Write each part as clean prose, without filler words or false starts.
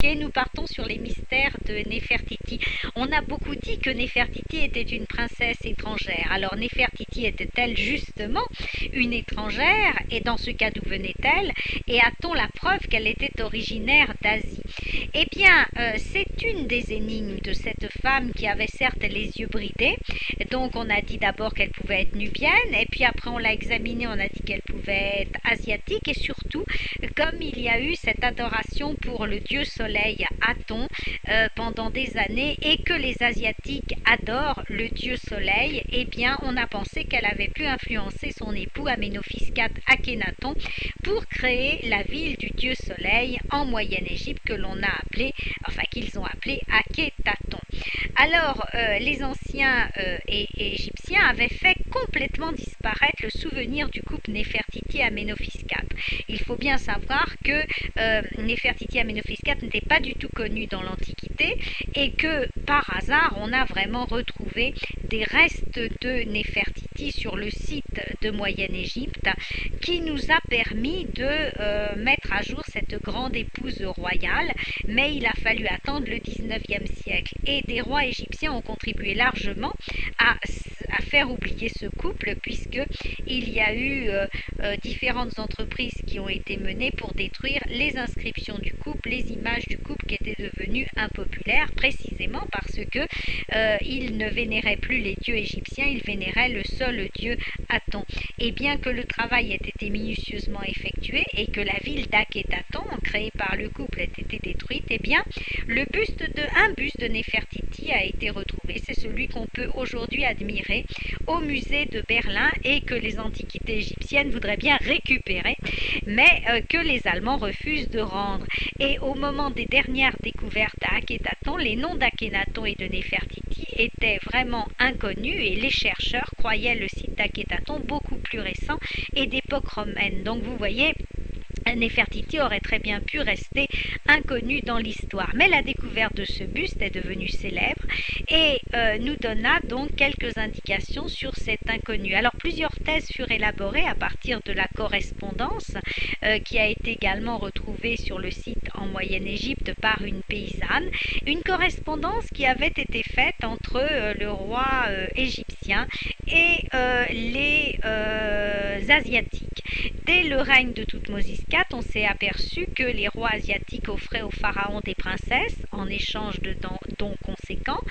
Ok, nous partons sur les mystères de Néfertiti. On a beaucoup dit que Néfertiti était une princesse étrangère. Alors Néfertiti était-elle justement une étrangère? Et dans ce cas, d'où venait-elle? Et a-t-on la preuve qu'elle était originaire d'Asie? Eh bien, c'est une des énigmes de cette femme qui avait certes les yeux bridés. Donc on a dit d'abord qu'elle pouvait être nubienne, et puis après on l'a examinée, on a dit qu'elle pouvait être asiatique, et surtout, comme il y a eu cette adoration pour le dieu soleil Aton pendant des années, et que les asiatiques adorent le dieu soleil, eh bien on a pensé qu'elle avait pu influencer son époux Aménophis IV Akhénaton pour créer la ville du dieu soleil en Moyenne-Égypte que l'on a appelée, enfin qu'ils ont appelée Akhétaton. Alors, les anciens égyptiens avaient fait complètement disparaître le souvenir du couple Néfertiti-Aménophis IV. Il faut bien savoir que Néfertiti-Aménophis IV n'était pas du tout connu dans l'Antiquité et que par hasard, on a vraiment retrouvé des restes de Néfertiti sur le site de Moyenne-Égypte qui nous a permis de mettre à jour cette grande épouse royale, mais il a fallu attendre le 19e siècle. Et des rois égyptiens ont contribué largement à faire oublier ce couple, puisqu'il y a eu différentes entreprises qui ont été menées pour détruire les inscriptions du couple, les images du couple qui étaient devenues impopulaires, précisément parce que ils ne vénéraient plus les dieux égyptiens, ils vénéraient le seul dieu Aton. Et bien que le travail ait été minutieusement effectué et que la ville d'Akhétaton, créée par le couple, ait été détruite, eh bien un buste de Néfertiti a été retrouvé. C'est celui qu'on peut aujourd'hui admirer au musée de Berlin et que les antiquités égyptiennes voudraient bien récupérer, mais que les Allemands refusent de rendre. Et au moment des dernières découvertes à Akhétaton, les noms d'Akhénaton et de Néfertiti étaient vraiment inconnus et les chercheurs croyaient le site d'Akhétaton beaucoup plus récent et d'époque romaine. Donc vous voyez, Néfertiti aurait très bien pu rester inconnu dans l'histoire. Mais la découverte de ce buste est devenue célèbre et nous donna donc quelques indications sur cet inconnu. Alors plusieurs thèses furent élaborées à partir de la correspondance qui a été également retrouvée sur le site en Moyenne-Égypte par une paysanne. Une correspondance qui avait été faite entre le roi égyptien et les Asiatiques. Dès le règne de Thoutmôsis IV, on s'est aperçu que les rois asiatiques offraient au pharaon des princesses en échange de dons conséquents.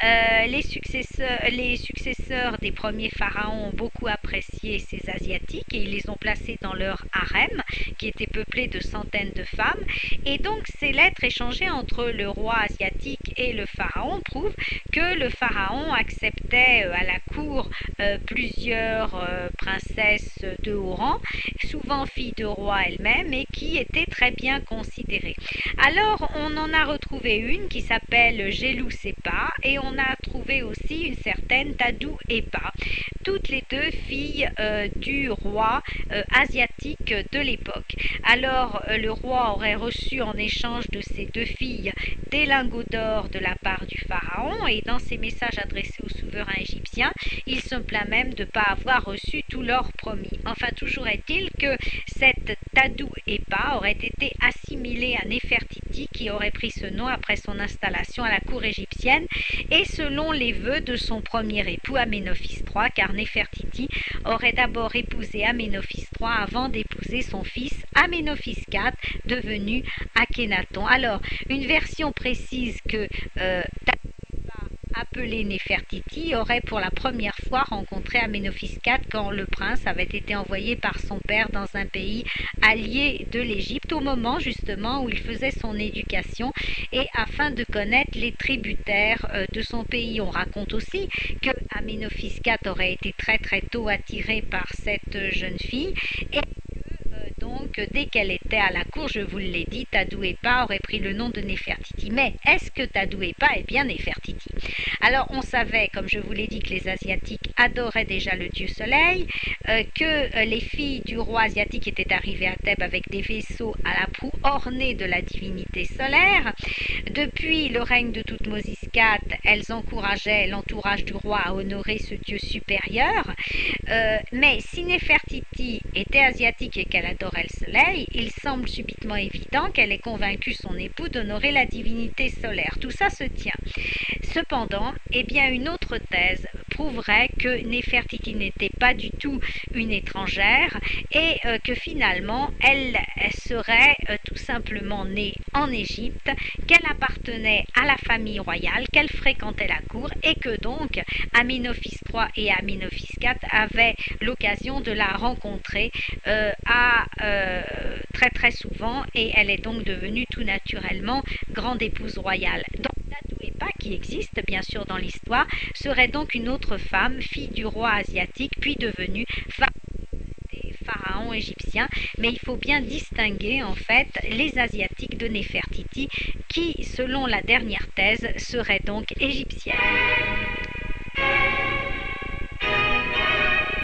Les successeurs des premiers pharaons ont beaucoup apprécié ces asiatiques et ils les ont placés dans leur harem qui était peuplé de centaines de femmes. Et donc ces lettres échangées entre le roi asiatique et le pharaon prouvent que le pharaon acceptait à la cour plusieurs princesses de haut rang, souvent filles de rois elles-mêmes, et qui étaient très bien considérées. Alors on en a retrouvé une qui s'appelle Gélou Sépa et on a trouvé aussi une certaine Tadou Epa, toutes les deux filles du roi asiatique de l'époque. Alors le roi aurait reçu en échange de ces deux filles des lingots d'or de la part du pharaon, et dans ses messages adressés au souverain égyptien, il se plaint même de ne pas avoir reçu tout l'or promis. Enfin, toujours est-il que cette Tadou Epa aurait été assimilée à Néfertiti, qui aurait pris ce nom après son installation à la cour égyptienne, et selon les vœux de son premier époux Aménophis III, car Néfertiti aurait d'abord épousé Aménophis III avant d'épouser son fils Aménophis IV, devenu Akhénaton. Alors, une version précise que appelé Néfertiti, aurait pour la première fois rencontré Aménophis IV quand le prince avait été envoyé par son père dans un pays allié de l'Égypte au moment justement où il faisait son éducation et afin de connaître les tributaires de son pays. On raconte aussi que Aménophis IV aurait été très très tôt attiré par cette jeune fille et donc, dès qu'elle était à la cour, je vous l'ai dit, Tadou Epa aurait pris le nom de Néfertiti. Mais est-ce que Tadou Epa est bien Néfertiti? Alors, on savait, comme je vous l'ai dit, que les Asiatiques adoraient déjà le dieu soleil, que les filles du roi asiatique étaient arrivées à Thèbes avec des vaisseaux à la proue ornés de la divinité solaire. Depuis le règne de Thoutmôsis IV, elles encourageaient l'entourage du roi à honorer ce dieu supérieur. Mais si Néfertiti était asiatique et qu'elle adorait honorait le soleil, il semble subitement évident qu'elle ait convaincu son époux d'honorer la divinité solaire. Tout ça se tient. Cependant, eh bien, une autre thèse prouverait que Néfertiti n'était pas du tout une étrangère et que finalement elle serait tout simplement née en Égypte, qu'elle appartenait à la famille royale, qu'elle fréquentait la cour et que donc Amenophis III et Amenophis IV avaient l'occasion de la rencontrer très très souvent, et elle est donc devenue tout naturellement grande épouse royale. Donc Tatuepa, qui existe bien sûr dans l'histoire, serait donc une autre femme, fille du roi asiatique, puis devenue femme des pharaons égyptiens. Mais il faut bien distinguer en fait les asiatiques de Néfertiti, qui selon la dernière thèse seraient donc égyptiennes.